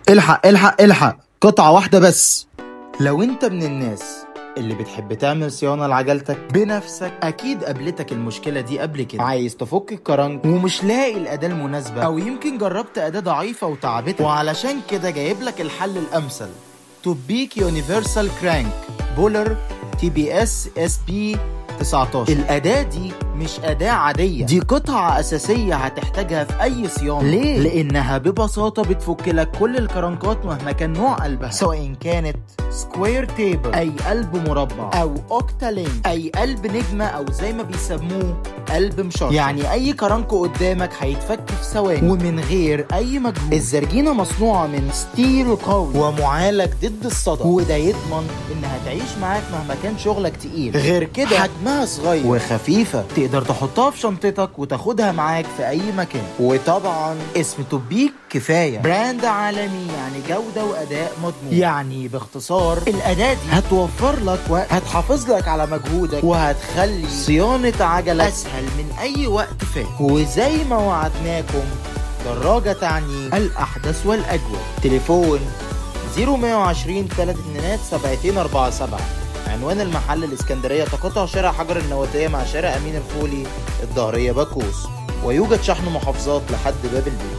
الحق الحق الحق، قطعة واحدة بس. لو انت من الناس اللي بتحب تعمل صيانة لعجلتك بنفسك، اكيد قابلتك المشكلة دي قبل كده. عايز تفك الكرنك ومش لاقي الأداة المناسبة، او يمكن جربت أداة ضعيفة وتعبتك، وعلشان كده جايب لك الحل الامثل. توبيك يونيفرسال كرانك بولر TBS SP 19. الأداة دي مش أداة عادية، دي قطعة أساسية هتحتاجها في أي صيانة. ليه؟ لأنها ببساطة بتفك لك كل الكرنكات مهما كان نوع قلبها، سواء كانت سكوير تيبل أي قلب مربع، أو أوكتالينك أي قلب نجمة، أو زي ما بيسموه قلب مشرشر. يعني أي كرنكو قدامك هيتفك في ثواني ومن غير أي مجهود. الزرجينة مصنوعة من ستيل قوي ومعالج ضد الصدى، وده يضمن إنها تعيش معاك مهما كان شغلك تقيل. غير كده حجمها صغير وخفيفة، تقدر تحطها في شنطتك وتاخدها معاك في أي مكان. وطبعا اسم توبيك كفاية، براند عالمي، يعني جودة وأداء مضمون. يعني باختصار الأداة دي هتوفر لك وقت، هتحافظ لك على مجهودك، وهتخلي صيانة عجلة أسهل من أي وقت فات. وزي ما وعدناكم، دراجة تعني الأحدث والأجود. تليفون 0120 3247. عنوان المحل الإسكندرية، تقاطع شارع حجر النواتية مع شارع أمين الخولي، الظهرية باكوس. ويوجد شحن محافظات لحد باب البيت.